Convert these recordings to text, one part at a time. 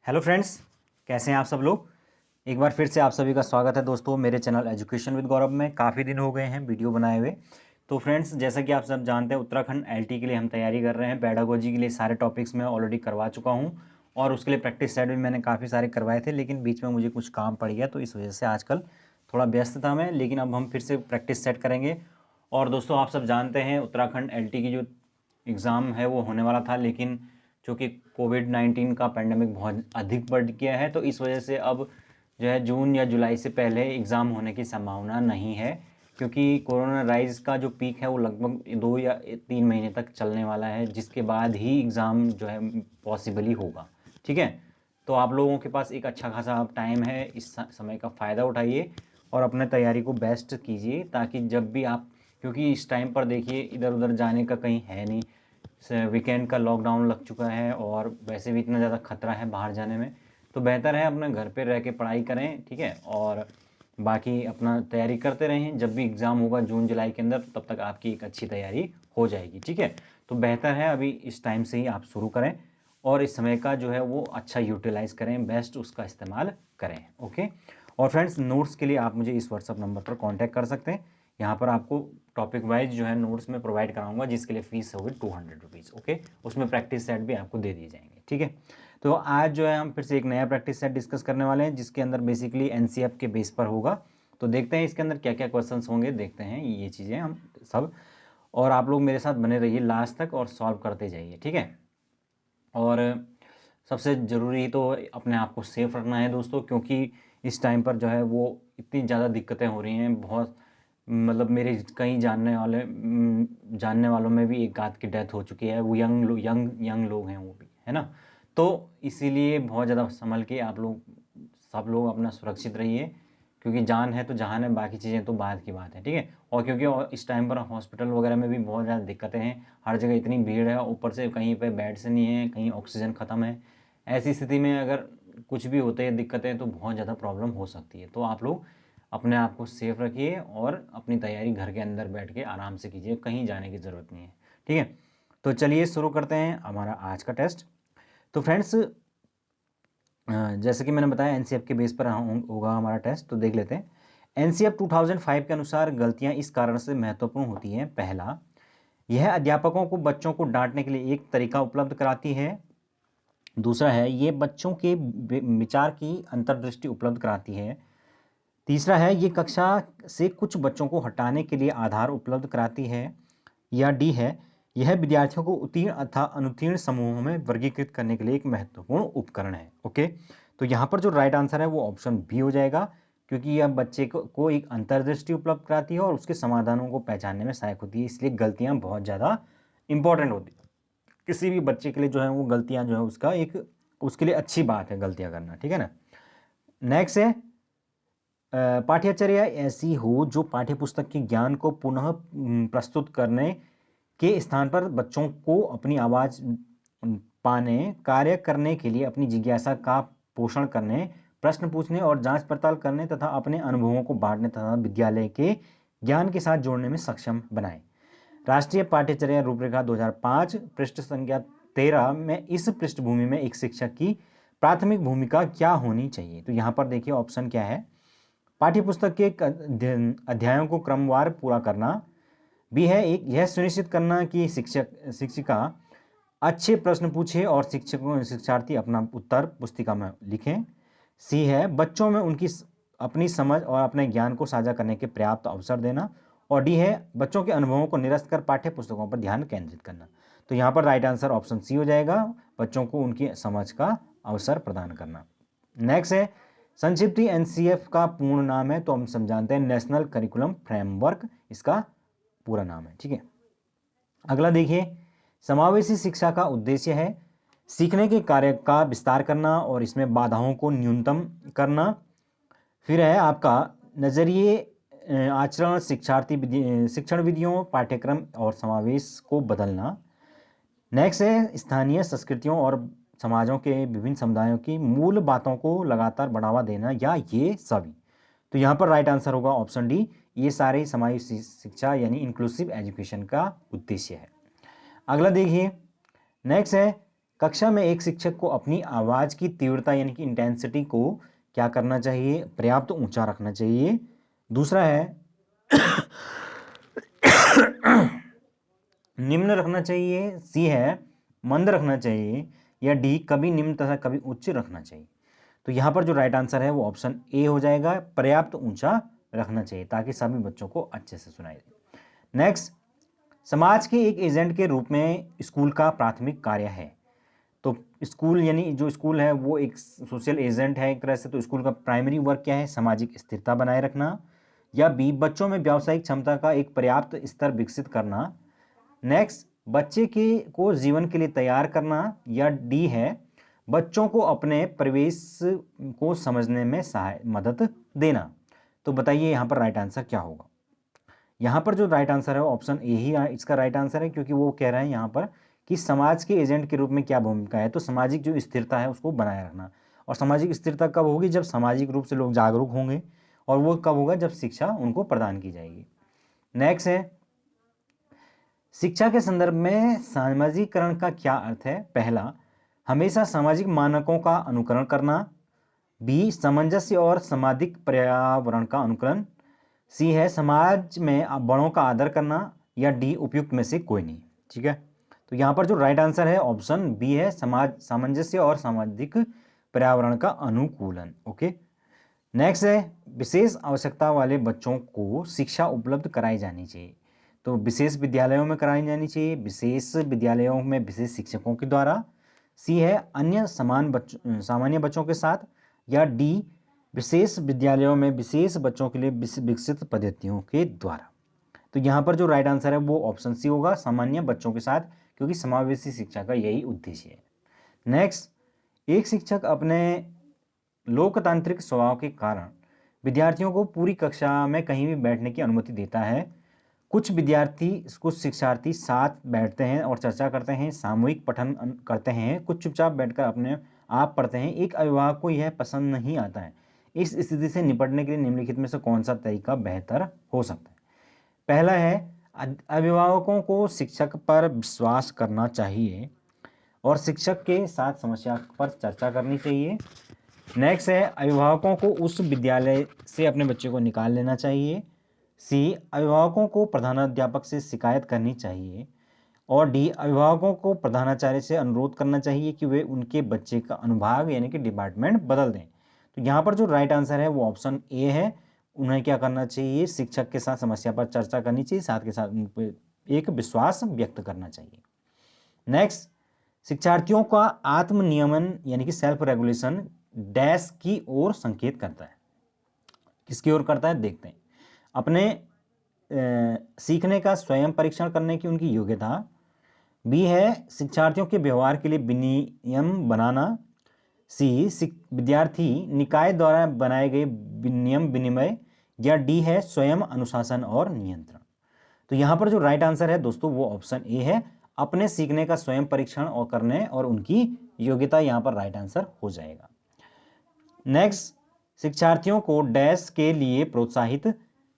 Hello friends, कैसे हैं आप सब लोग। एक बार फिर से आप सभी का स्वागत है दोस्तों मेरे चैनल एजुकेशन विद गौरव में। काफ़ी दिन हो गए हैं वीडियो बनाए हुए। तो फ्रेंड्स, जैसा कि आप सब जानते हैं, उत्तराखंड एलटी के लिए हम तैयारी कर रहे हैं। पेडागोजी के लिए सारे टॉपिक्स मैं ऑलरेडी करवा चुका हूं और उसके लिए प्रैक्टिस सेट भी मैंने काफ़ी सारे करवाए थे, लेकिन बीच में मुझे कुछ काम पड़ गया तो इस वजह से आजकल थोड़ा व्यस्त था मैं। लेकिन अब हम फिर से प्रैक्टिस सेट करेंगे। और दोस्तों, आप सब जानते हैं उत्तराखंड एलटी की जो एग्ज़ाम है वो होने वाला था, लेकिन चूँकि कोविड-19 का पैंडेमिक बहुत अधिक बढ़ गया है, तो इस वजह से अब जो है जून या जुलाई से पहले एग्ज़ाम होने की संभावना नहीं है, क्योंकि कोरोना राइज़ का जो पीक है वो लगभग 2 या 3 महीने तक चलने वाला है, जिसके बाद ही एग्ज़ाम जो है पॉसिबल ही होगा। ठीक है? तो आप लोगों के पास एक अच्छा खासा अब टाइम है, इस समय का फ़ायदा उठाइए और अपने तैयारी को बेस्ट कीजिए, ताकि जब भी आप, क्योंकि इस टाइम पर देखिए इधर उधर जाने का कहीं है नहीं, वीकेंड का लॉकडाउन लग चुका है और वैसे भी इतना ज़्यादा खतरा है बाहर जाने में, तो बेहतर है अपने घर पे रह के पढ़ाई करें। ठीक है? और बाकी अपना तैयारी करते रहें। जब भी एग्ज़ाम होगा जून जुलाई के अंदर, तब तक आपकी एक अच्छी तैयारी हो जाएगी। ठीक है? तो बेहतर है अभी इस टाइम से ही आप शुरू करें और इस समय का जो है वो अच्छा यूटिलाइज़ करें, बेस्ट उसका इस्तेमाल करें। ओके? और फ्रेंड्स, नोट्स के लिए आप मुझे इस व्हाट्सअप नंबर पर कॉन्टैक्ट कर सकते हैं। यहाँ पर आपको टॉपिक वाइज जो है नोट्स में प्रोवाइड कराऊंगा, जिसके लिए फ़ीस होगी 200 रुपीज़। ओके? उसमें प्रैक्टिस सेट भी आपको दे दिए जाएंगे। ठीक है? तो आज जो है हम फिर से एक नया प्रैक्टिस सेट डिस्कस करने वाले हैं, जिसके अंदर बेसिकली एनसीएफ के बेस पर होगा। तो देखते हैं इसके अंदर क्या क्या क्वेश्चंस होंगे, देखते हैं ये चीज़ें हम सब। और आप लोग मेरे साथ बने रहिए लास्ट तक और सॉल्व करते जाइए। ठीक है? और सबसे ज़रूरी तो अपने आप को सेफ रखना है दोस्तों, क्योंकि इस टाइम पर जो है वो इतनी ज़्यादा दिक्कतें हो रही हैं। बहुत मतलब मेरे कई जानने वालों में भी एक आध की डेथ हो चुकी है। वो यंग लोग हैं वो भी, है ना। तो इसीलिए बहुत ज़्यादा संभल के आप लोग सब लोग अपना सुरक्षित रहिए, क्योंकि जान है तो जहान है, बाकी चीज़ें तो बाद की बात है। ठीक है? और क्योंकि इस टाइम पर हॉस्पिटल वगैरह में भी बहुत ज़्यादा दिक्कतें हैं, हर जगह इतनी भीड़ है, ऊपर से कहीं पे बेड्स नहीं है, कहीं ऑक्सीजन ख़त्म है। ऐसी स्थिति में अगर कुछ भी होते हैं दिक्कतें, तो बहुत ज़्यादा प्रॉब्लम हो सकती है। तो आप लोग अपने आप को सेफ रखिए और अपनी तैयारी घर के अंदर बैठ के आराम से कीजिए, कहीं जाने की ज़रूरत नहीं है। ठीक है? तो चलिए शुरू करते हैं हमारा आज का टेस्ट। तो फ्रेंड्स, जैसे कि मैंने बताया एनसीएफ के बेस पर होगा हमारा टेस्ट, तो देख लेते हैं। एनसीएफ 2005 के अनुसार गलतियां इस कारण से महत्वपूर्ण होती हैं। पहला, यह अध्यापकों को बच्चों को डांटने के लिए एक तरीका उपलब्ध कराती है। दूसरा है, ये बच्चों के विचार की अंतर्दृष्टि उपलब्ध कराती है। तीसरा है, ये कक्षा से कुछ बच्चों को हटाने के लिए आधार उपलब्ध कराती है। या डी है, यह विद्यार्थियों को उत्तीर्ण अथवा अनुत्तीर्ण समूहों में वर्गीकृत करने के लिए एक महत्वपूर्ण उपकरण है। ओके? तो यहाँ पर जो राइट आंसर है वो ऑप्शन बी हो जाएगा, क्योंकि यह बच्चे को एक अंतर्दृष्टि उपलब्ध कराती है और उसके समाधानों को पहचानने में सहायक होती है। इसलिए गलतियाँ बहुत ज़्यादा इंपॉर्टेंट होती है। किसी भी बच्चे के लिए जो है वो गलतियाँ जो है उसके लिए अच्छी बात है गलतियाँ करना। ठीक है ना? नेक्स्ट है, पाठ्यचर्या ऐसी हो जो पाठ्यपुस्तक के ज्ञान को पुनः प्रस्तुत करने के स्थान पर बच्चों को अपनी आवाज़ पाने, कार्य करने के लिए अपनी जिज्ञासा का पोषण करने, प्रश्न पूछने और जांच पड़ताल करने तथा अपने अनुभवों को बांटने तथा विद्यालय के ज्ञान के साथ जोड़ने में सक्षम बनाए। राष्ट्रीय पाठ्यचर्या रूपरेखा 2005 पृष्ठ संख्या 13 में इस पृष्ठभूमि में एक शिक्षक की प्राथमिक भूमिका क्या होनी चाहिए? तो यहाँ पर देखिए ऑप्शन क्या है। पाठ्यपुस्तक के अध्यायों को क्रमवार पूरा करना। बी है, एक यह सुनिश्चित करना कि शिक्षिका अच्छे प्रश्न पूछे और शिक्षार्थी अपना उत्तर पुस्तिका में लिखें। सी है, बच्चों में उनकी अपनी समझ और अपने ज्ञान को साझा करने के पर्याप्त अवसर देना। और डी है, बच्चों के अनुभवों को निरस्त कर पाठ्य पुस्तकों पर ध्यान केंद्रित करना। तो यहाँ पर राइट आंसर ऑप्शन सी हो जाएगा, बच्चों को उनकी समझ का अवसर प्रदान करना। नेक्स्ट है, संक्षिप्ती एनसीएफ का पूर्ण नाम है, तो हम समझाते हैं नेशनल करिकुलम फ्रेमवर्क इसका पूरा नाम है। ठीक है? अगला देखिए, समावेशी शिक्षा का उद्देश्य है सीखने के कार्य का विस्तार करना और इसमें बाधाओं को न्यूनतम करना। फिर है आपका नजरिए, आचरण, शिक्षण विधियों, पाठ्यक्रम और समावेश को बदलना। नेक्स्ट है, स्थानीय संस्कृतियों और समाजों के विभिन्न समुदायों की मूल बातों को लगातार बढ़ावा देना, या ये सभी। तो यहाँ पर राइट आंसर होगा ऑप्शन डी, ये सारे समावेशी शिक्षा यानी इंक्लूसिव एजुकेशन का उद्देश्य है। अगला देखिए, नेक्स्ट है, कक्षा में एक शिक्षक को अपनी आवाज़ की तीव्रता यानी कि इंटेंसिटी को क्या करना चाहिए, पर्याप्त ऊंचा रखना चाहिए। दूसरा है निम्न रखना चाहिए, सी है मंद रखना चाहिए, या डी कभी निम्न तथा कभी उच्च रखना चाहिए। तो यहाँ पर जो राइट आंसर है वो ऑप्शन ए हो जाएगा, पर्याप्त ऊंचा रखना चाहिए ताकि सभी बच्चों को अच्छे से सुनाई दे। नेक्स्ट, समाज के एक एजेंट के रूप में स्कूल का प्राथमिक कार्य है। तो स्कूल यानी जो स्कूल है वो एक सोशल एजेंट है एक तरह से। तो स्कूल का प्राइमरी वर्क क्या है, सामाजिक स्थिरता बनाए रखना, या बी बच्चों में व्यावसायिक क्षमता का एक पर्याप्त स्तर विकसित करना। नेक्स्ट, बच्चे को जीवन के लिए तैयार करना, या डी है बच्चों को अपने परिवेश को समझने में मदद देना। तो बताइए यहाँ पर राइट आंसर क्या होगा। यहाँ पर जो राइट आंसर है ऑप्शन ए ही इसका राइट आंसर है, क्योंकि वो कह रहे हैं यहाँ पर कि समाज के एजेंट के रूप में क्या भूमिका है। तो सामाजिक जो स्थिरता है उसको बनाए रखना। और सामाजिक स्थिरता कब होगी, जब सामाजिक रूप से लोग जागरूक होंगे, और वो कब होगा, जब शिक्षा उनको प्रदान की जाएगी। नेक्स्ट है, शिक्षा के संदर्भ में सामाजिकरण का क्या अर्थ है। पहला, हमेशा सामाजिक मानकों का अनुकरण करना। बी, सामंजस्य और सामाजिक पर्यावरण का अनुकरण। सी है समाज में बड़ों का आदर करना, या डी उपयुक्त में से कोई नहीं। ठीक है, तो यहाँ पर जो राइट आंसर है ऑप्शन बी है, समाज सामंजस्य और सामाजिक पर्यावरण का अनुकूलन। ओके। नेक्स्ट है, विशेष आवश्यकता वाले बच्चों को शिक्षा उपलब्ध कराई जानी चाहिए। तो विशेष विद्यालयों में कराई जानी चाहिए, विशेष विद्यालयों में विशेष शिक्षकों के द्वारा। सी है अन्य सामान्य बच्चों के साथ, या डी विशेष विद्यालयों में विशेष बच्चों के लिए विकसित पद्धतियों के द्वारा। तो यहाँ पर जो राइट आंसर है वो ऑप्शन सी होगा, सामान्य बच्चों के साथ, क्योंकि समावेशी शिक्षा का यही उद्देश्य है। नेक्स्ट, एक शिक्षक अपने लोकतांत्रिक स्वभाव के कारण विद्यार्थियों को पूरी कक्षा में कहीं भी बैठने की अनुमति देता है। कुछ शिक्षार्थी साथ बैठते हैं और चर्चा करते हैं, सामूहिक पठन करते हैं, कुछ चुपचाप बैठकर अपने आप पढ़ते हैं। एक अभिभावक को यह पसंद नहीं आता है। इस स्थिति से निपटने के लिए निम्नलिखित में से कौन सा तरीका बेहतर हो सकता है। पहला है, अभिभावकों को शिक्षक पर विश्वास करना चाहिए और शिक्षक के साथ समस्या पर चर्चा करनी चाहिए। नेक्स्ट है, अभिभावकों को उस विद्यालय से अपने बच्चे को निकाल लेना चाहिए। सी, अभिभावकों को प्रधानाध्यापक से शिकायत करनी चाहिए। और डी, अभिभावकों को प्रधानाचार्य से अनुरोध करना चाहिए कि वे उनके बच्चे का अनुभाग यानी कि डिपार्टमेंट बदल दें। तो यहाँ पर जो राइट आंसर है वो ऑप्शन ए है, उन्हें क्या करना चाहिए, शिक्षक के साथ समस्या पर चर्चा करनी चाहिए, साथ के साथ उन पर एक विश्वास व्यक्त करना चाहिए। नेक्स्ट, शिक्षार्थियों का आत्मनियमन यानी कि सेल्फ रेगुलेशन डैश की ओर संकेत करता है। किसकी ओर करता है, देखते हैं। अपने सीखने का स्वयं परीक्षण करने की उनकी योग्यता। बी है शिक्षार्थियों के व्यवहार के लिए विनियम बनाना। सी, विद्यार्थी निकाय द्वारा बनाए गए नियम विनिमय, या डी है स्वयं अनुशासन और नियंत्रण। तो यहाँ पर जो राइट आंसर है दोस्तों वो ऑप्शन ए है, अपने सीखने का स्वयं परीक्षण और करने और उनकी योग्यता यहाँ पर राइट आंसर हो जाएगा। नेक्स्ट, शिक्षार्थियों को डैश के लिए प्रोत्साहित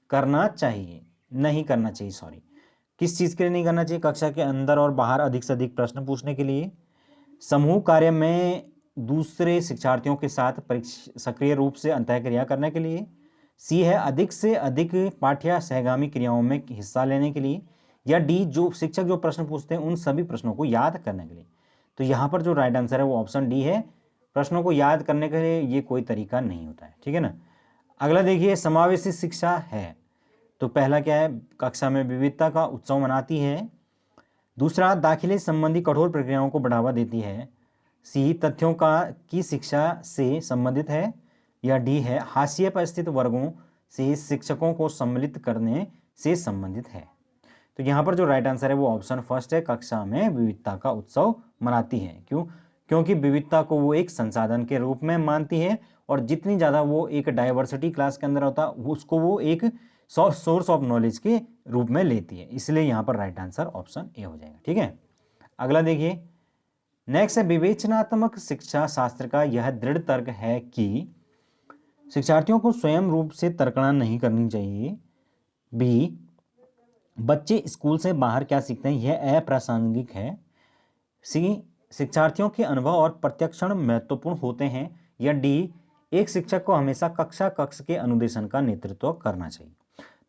करना चाहिए, नहीं करना चाहिए, सॉरी, किस चीज़ के लिए नहीं करना चाहिए, कक्षा के अंदर और बाहर अधिक से अधिक प्रश्न पूछने के लिए, समूह कार्य में दूसरे शिक्षार्थियों के साथ सक्रिय रूप से अंतःक्रिया करने के लिए। सी है अधिक से अधिक पाठ्य सहगामी क्रियाओं में हिस्सा लेने के लिए, या डी जो शिक्षक जो प्रश्न पूछते हैं उन सभी प्रश्नों को याद करने के लिए। तो यहाँ पर जो राइट आंसर है वो ऑप्शन डी है, प्रश्नों को याद करने के लिए ये कोई तरीका नहीं होता है। ठीक है ना। अगला देखिए, समावेशी शिक्षा है। तो पहला क्या है, कक्षा में विविधता का उत्सव मनाती है। दूसरा, दाखिले संबंधी कठोर प्रक्रियाओं को बढ़ावा देती है। सी, तथ्यों की शिक्षा से संबंधित है, या डी है हाशिए पर स्थित वर्गों से शिक्षकों को सम्मिलित करने से संबंधित है। तो यहाँ पर जो राइट आंसर है वो ऑप्शन फर्स्ट है, कक्षा में विविधता का उत्सव मनाती है। क्यों, क्योंकि विविधता को वो एक संसाधन के रूप में मानती है, और जितनी ज़्यादा वो एक डाइवर्सिटी क्लास के अंदर होता है उसको वो एक सोर्स ऑफ नॉलेज के रूप में लेती है, इसलिए यहाँ पर राइट आंसर ऑप्शन ए हो जाएगा। ठीक है, अगला देखिए, नेक्स्ट है, विवेचनात्मक शिक्षा शास्त्र का यह दृढ़ तर्क है कि शिक्षार्थियों को स्वयं रूप से तर्कना नहीं करनी चाहिए। बी, बच्चे स्कूल से बाहर क्या सीखते हैं यह अप्रासंगिक है। सी, शिक्षार्थियों के अनुभव और प्रत्यक्षण महत्वपूर्ण होते हैं, या डी, एक शिक्षक को हमेशा कक्ष के अनुदेशन का नेतृत्व करना चाहिए।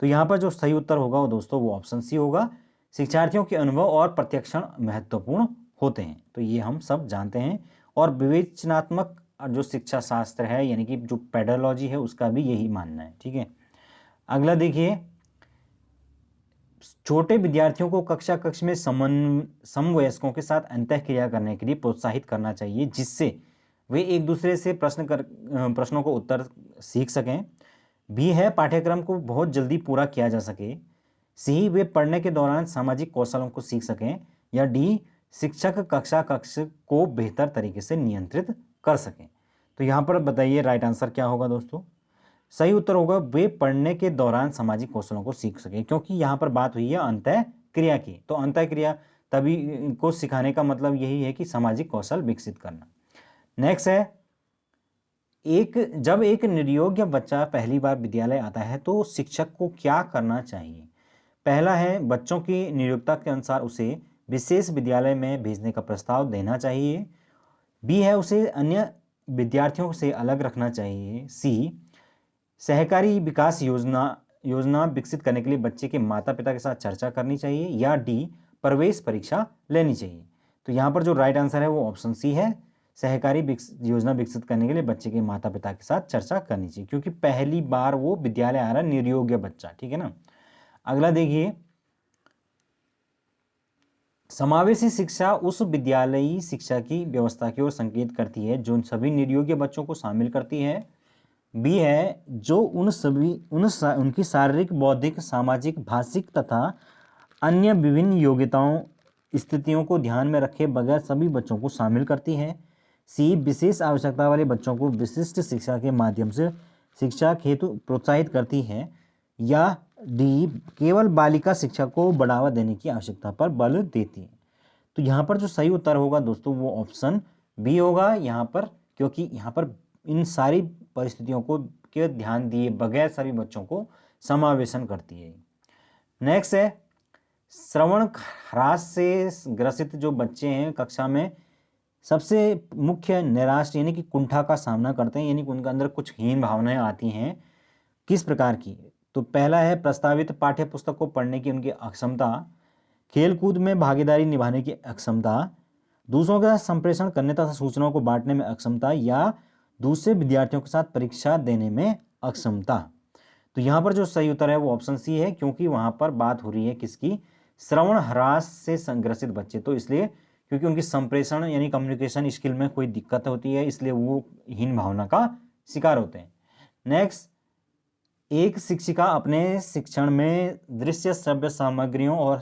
तो यहाँ पर जो सही उत्तर होगा वो दोस्तों वो ऑप्शन सी होगा, शिक्षार्थियों के अनुभव और प्रत्यक्षण महत्वपूर्ण होते हैं। तो ये हम सब जानते हैं, और विवेचनात्मक जो शिक्षा शास्त्र है यानी कि जो पेडालॉजी है उसका भी यही मानना है। ठीक है, अगला देखिए, छोटे विद्यार्थियों को कक्ष में समवयस्कों के साथ अंतःक्रिया करने के लिए प्रोत्साहित करना चाहिए, जिससे वे एक दूसरे से प्रश्नों को उत्तर सीख सकें। बी है, पाठ्यक्रम को बहुत जल्दी पूरा किया जा सके। सी, वे पढ़ने के दौरान सामाजिक कौशलों को सीख सकें। या डी, शिक्षक कक्ष को बेहतर तरीके से नियंत्रित कर सकें। तो यहाँ पर बताइए राइट आंसर क्या होगा दोस्तों। सही उत्तर होगा वे पढ़ने के दौरान सामाजिक कौशलों को सीख सके, क्योंकि यहाँ पर बात हुई है अंतःक्रिया की। तो अंतःक्रिया तभी को सिखाने का मतलब यही है कि सामाजिक कौशल विकसित करना। नेक्स्ट है, जब एक निर्योग्य बच्चा पहली बार विद्यालय आता है तो शिक्षक को क्या करना चाहिए। पहला है, बच्चों की नियोक्ता के अनुसार उसे विशेष विद्यालय में भेजने का प्रस्ताव देना चाहिए। बी है, उसे अन्य विद्यार्थियों से अलग रखना चाहिए। सी, सहकारी विकास योजना विकसित करने के लिए बच्चे के माता पिता के साथ चर्चा करनी चाहिए। या डी, प्रवेश परीक्षा लेनी चाहिए। तो यहाँ पर जो राइट आंसर है वो ऑप्शन सी है, सहकारी योजना विकसित करने के लिए बच्चे के माता पिता के साथ चर्चा करनी चाहिए, क्योंकि पहली बार वो विद्यालय आ रहा है निर्योग्य बच्चा। ठीक है ना। अगला देखिए, समावेशी शिक्षा उस विद्यालयी शिक्षा की व्यवस्था की ओर संकेत करती है जो सभी निर्योग्य बच्चों को शामिल करती है। बी है, जो उनकी शारीरिक, बौद्धिक, सामाजिक, भाषिक तथा अन्य विभिन्न योग्यताओं स्थितियों को ध्यान में रखे बगैर सभी बच्चों को शामिल करती है। सी, विशेष आवश्यकता वाले बच्चों को विशिष्ट शिक्षा के माध्यम से शिक्षा हेतु प्रोत्साहित करती है। या डी, केवल बालिका शिक्षा को बढ़ावा देने की आवश्यकता पर बल देती है। तो यहाँ पर जो सही उत्तर होगा दोस्तों वो ऑप्शन बी होगा यहाँ पर, क्योंकि यहाँ पर इन सारी परिस्थितियों को के ध्यान दिए बगैर सभी बच्चों को समावेशन करती है। नेक्स्ट है, श्रवण ह्रास से ग्रसित जो बच्चे हैं कक्षा में सबसे मुख्य निराश यानी कि कुंठा का सामना करते हैं, यानी कि उनके अंदर कुछ हीन भावनाएं आती हैं, किस प्रकार की। तो पहला है, प्रस्तावित पाठ्य पुस्तक को पढ़ने की उनकी अक्षमता, खेलकूद में भागीदारी निभाने की अक्षमता, दूसरों का संप्रेषण करने तथा सूचनाओं को बांटने में अक्षमता, या दूसरे विद्यार्थियों के साथ परीक्षा देने में अक्षमता। तो यहाँ पर जो सही उत्तर है वो ऑप्शन सी है, क्योंकि वहाँ पर बात हो रही है किसकी, श्रवण ह्रास से संग्रसित बच्चे। तो इसलिए क्योंकि उनकी संप्रेषण यानी कम्युनिकेशन स्किल में कोई दिक्कत होती है, इसलिए वो हीन भावना का शिकार होते हैं। नेक्स्ट, एक शिक्षिका अपने शिक्षण में दृश्य श्रव्य सामग्रियों और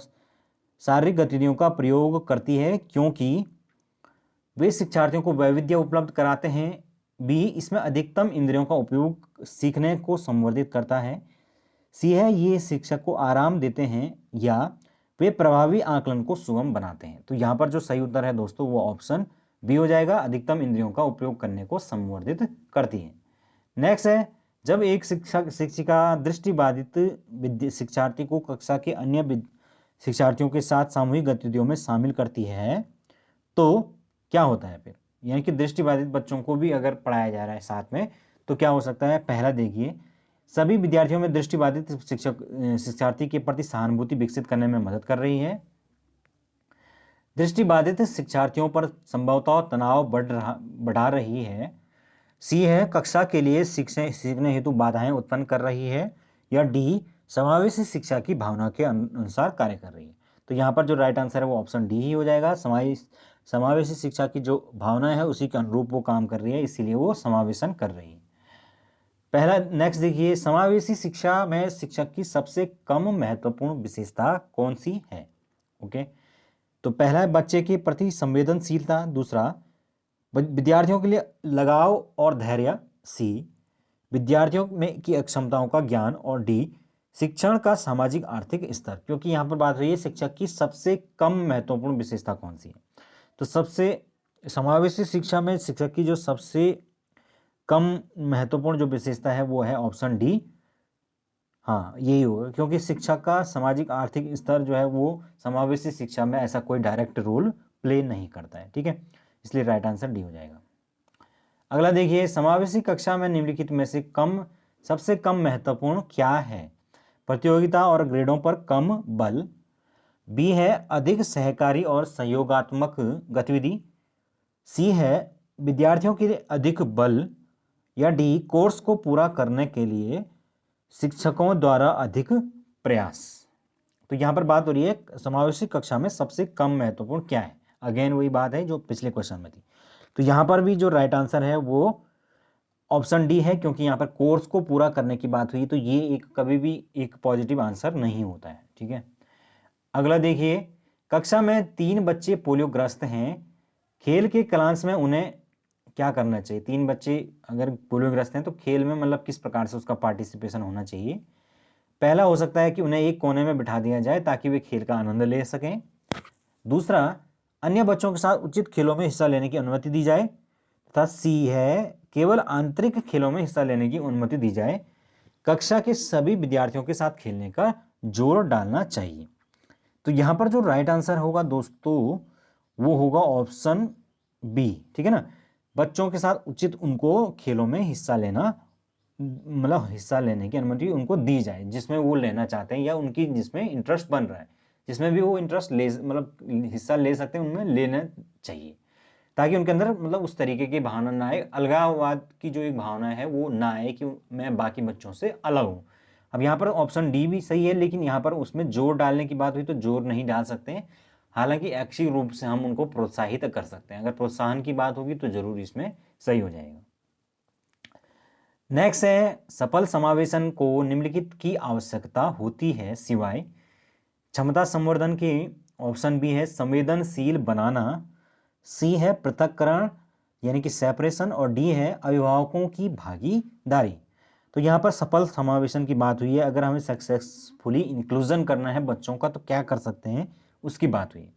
शारीरिक गतिविधियों का प्रयोग करती है, क्योंकि वे शिक्षार्थियों को वैविध्य उपलब्ध कराते हैं। बी, इसमें अधिकतम इंद्रियों का उपयोग सीखने को संवर्धित करता है। सी है, ये शिक्षक को आराम देते हैं। या वे प्रभावी आकलन को सुगम बनाते हैं। तो यहाँ पर जो सही उत्तर है दोस्तों वो ऑप्शन बी हो जाएगा, अधिकतम इंद्रियों का उपयोग करने को संवर्धित करती है। नेक्स्ट है, जब एक शिक्षिका दृष्टिबाधित शिक्षार्थी को कक्षा के अन्य शिक्षार्थियों के साथ सामूहिक गतिविधियों में शामिल करती है तो क्या होता है फिर, यानी कि दृष्टिबाधित बच्चों को भी अगर पढ़ाया जा रहा है साथ में तो क्या हो सकता है। पहला देखिए, सभी विद्यार्थियों में दृष्टिबाधित शिक्षार्थी के प्रति सहानुभूति विकसित करने में मदद कर रही है। दृष्टिबाधित शिक्षार्थियों पर संभवतः तनाव बढ़ा रही है। सी है, कक्षा के लिए सीखने हेतु बाधाएं उत्पन्न कर रही है। या डी, समावेशी शिक्षा की भावना के अनुसार कार्य कर रही है। तो यहाँ पर जो राइट आंसर है वो ऑप्शन डी ही हो जाएगा, समावेशी शिक्षा की जो भावना है उसी के अनुरूप वो काम कर रही है, इसीलिए वो समावेशन कर रही है। पहला नेक्स्ट देखिए, समावेशी शिक्षा में शिक्षक की सबसे कम महत्वपूर्ण विशेषता कौन सी है। ओके, तो पहला है बच्चे के प्रति संवेदनशीलता, दूसरा विद्यार्थियों के लिए लगाव और धैर्य, सी विद्यार्थियों में की क्षमताओं का ज्ञान, और डी शिक्षण का सामाजिक आर्थिक स्तर। क्योंकि यहाँ पर बात रही है शिक्षक की सबसे कम महत्वपूर्ण विशेषता कौन सी है, तो सबसे समावेशी शिक्षा में शिक्षक की जो सबसे कम महत्वपूर्ण जो विशेषता है वो है ऑप्शन डी। हाँ, यही होगा, क्योंकि शिक्षा का सामाजिक आर्थिक स्तर जो है वो समावेशी शिक्षा में ऐसा कोई डायरेक्ट रोल प्ले नहीं करता है, ठीक है, इसलिए राइट आंसर डी हो जाएगा। अगला देखिए, समावेशी कक्षा में निम्नलिखित में से सबसे कम महत्वपूर्ण क्या है? प्रतियोगिता और ग्रेडों पर कम बल, बी है अधिक सहकारी और सहयोगात्मक गतिविधि, सी है विद्यार्थियों के लिए अधिक बल, या डी कोर्स को पूरा करने के लिए शिक्षकों द्वारा अधिक प्रयास। तो यहाँ पर बात हो रही है समावेशी कक्षा में सबसे कम महत्वपूर्ण क्या है। अगेन वही बात है जो पिछले क्वेश्चन में थी। तो यहाँ पर भी जो राइट आंसर है वो ऑप्शन डी है, क्योंकि यहाँ पर कोर्स को पूरा करने की बात हुई, तो ये एक कभी भी एक पॉजिटिव आंसर नहीं होता है, ठीक है। अगला देखिए, कक्षा में 3 बच्चे पोलियोग्रस्त हैं, खेल के क्लास में उन्हें क्या करना चाहिए? 3 बच्चे अगर पोलियोग्रस्त हैं तो खेल में मतलब किस प्रकार से उसका पार्टिसिपेशन होना चाहिए? पहला हो सकता है कि उन्हें एक कोने में बिठा दिया जाए ताकि वे खेल का आनंद ले सकें। दूसरा, अन्य बच्चों के साथ उचित खेलों में हिस्सा लेने की अनुमति दी जाए। तथा सी है केवल आंतरिक खेलों में हिस्सा लेने की अनुमति दी जाए। कक्षा के सभी विद्यार्थियों के साथ खेलने का जोर डालना चाहिए। तो यहाँ पर जो राइट आंसर होगा दोस्तों वो होगा ऑप्शन बी, ठीक है ना। बच्चों के साथ उचित उनको खेलों में हिस्सा लेना, मतलब हिस्सा लेने की अनुमति उनको दी जाए जिसमें वो लेना चाहते हैं या उनकी जिसमें इंटरेस्ट बन रहा है, जिसमें भी वो इंटरेस्ट ले मतलब हिस्सा ले सकते हैं उनमें लेना चाहिए, ताकि उनके अंदर मतलब उस तरीके की भावना ना आए, अलगाववाद की जो एक भावना है वो ना आए कि मैं बाकी बच्चों से अलग हूँ। अब यहाँ पर ऑप्शन डी भी सही है, लेकिन यहाँ पर उसमें जोर डालने की बात हुई तो जोर नहीं डाल सकते हैं। हालांकि ऐच्छिक रूप से हम उनको प्रोत्साहित कर सकते हैं। अगर प्रोत्साहन की बात होगी तो जरूर इसमें सही हो जाएगा। नेक्स्ट है, सफल समावेशन को निम्नलिखित की आवश्यकता होती है सिवाय क्षमता संवर्धन के। ऑप्शन बी है संवेदनशील बनाना, सी है पृथक्करण यानी कि सेपरेशन, और डी है अभिभावकों की भागीदारी। तो यहाँ पर सफल समावेशन की बात हुई है। अगर हमें सक्सेसफुली इंक्लूजन करना है बच्चों का तो क्या कर सकते हैं उसकी बात हुई है।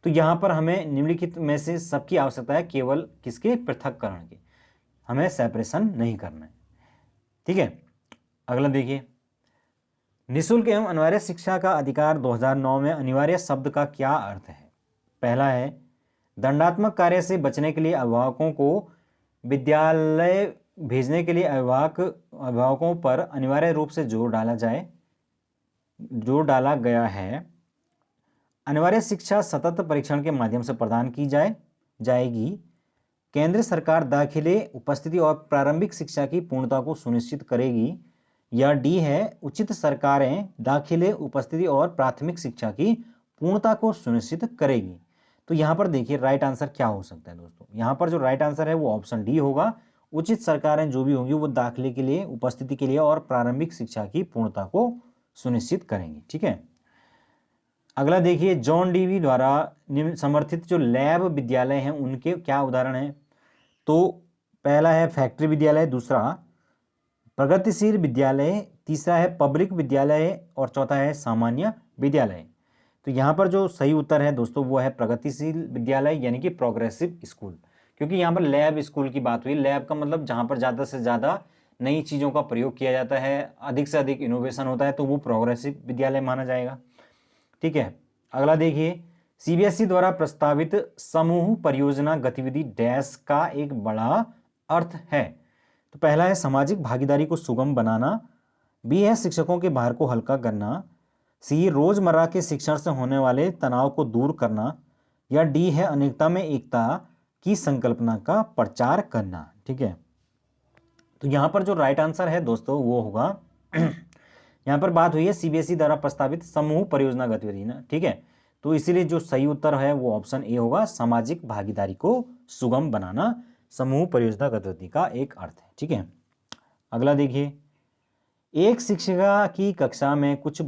तो यहाँ पर हमें निम्नलिखित में से सबकी आवश्यकता है, केवल किसके? पृथक्करण की। हमें सेपरेशन नहीं करना है, ठीक है। अगला देखिए, निःशुल्क एवं अनिवार्य शिक्षा का अधिकार 2009 में अनिवार्य शब्द का क्या अर्थ है? पहला है दंडात्मक कार्य से बचने के लिए अभिभावकों को विद्यालय भेजने के लिए अभिभावकों पर अनिवार्य रूप से जोर डाला गया है। अनिवार्य शिक्षा सतत परीक्षण के माध्यम से प्रदान की जाएगी। केंद्र सरकार दाखिले, उपस्थिति और प्रारंभिक शिक्षा की पूर्णता को सुनिश्चित करेगी। या डी है उचित सरकारें दाखिले, उपस्थिति और प्राथमिक शिक्षा की पूर्णता को सुनिश्चित करेगी। तो यहाँ पर देखिए राइट आंसर क्या हो सकता है दोस्तों। यहाँ पर जो राइट आंसर है वो ऑप्शन डी होगा। उचित सरकारें जो भी होंगी वो दाखिले के लिए, उपस्थिति के लिए और प्रारंभिक शिक्षा की पूर्णता को सुनिश्चित करेंगी, ठीक है। अगला देखिए, जॉन डीवी द्वारा समर्थित जो लैब विद्यालय हैं उनके क्या उदाहरण हैं? तो पहला है फैक्ट्री विद्यालय, दूसरा प्रगतिशील विद्यालय, तीसरा है पब्लिक विद्यालय और चौथा है सामान्य विद्यालय। तो यहाँ पर जो सही उत्तर है दोस्तों वो है प्रगतिशील विद्यालय यानी कि प्रोग्रेसिव स्कूल, क्योंकि यहाँ पर लैब स्कूल की बात हुई। लैब का मतलब जहाँ पर ज़्यादा से ज़्यादा नई चीज़ों का प्रयोग किया जाता है, अधिक से अधिक इनोवेशन होता है, तो वो प्रोग्रेसिव विद्यालय माना जाएगा, ठीक है। अगला देखिए, सीबीएसई द्वारा प्रस्तावित समूह परियोजना गतिविधि डैश का एक बड़ा अर्थ है। तो पहला है सामाजिक भागीदारी को सुगम बनाना, बी है शिक्षकों के भार को हल्का करना, सी रोजमर्रा के शिक्षण से होने वाले तनाव को दूर करना, या डी है अनेकता में एकता की संकल्पना का प्रचार करना, ठीक है। तो यहाँ पर जो राइट आंसर है दोस्तों वो होगा यहाँ पर बात हुई है सीबीएसई द्वारा प्रस्तावित समूह परियोजना गतिविधि ना, ठीक है। तो इसीलिए जो सही उत्तर है वो ऑप्शन ए होगा, सामाजिक भागीदारी को सुगम बनाना समूह परियोजना गतिविधि का एक अर्थ है, ठीक है। अगला देखिए, एक शिक्षिका की कक्षा में कुछ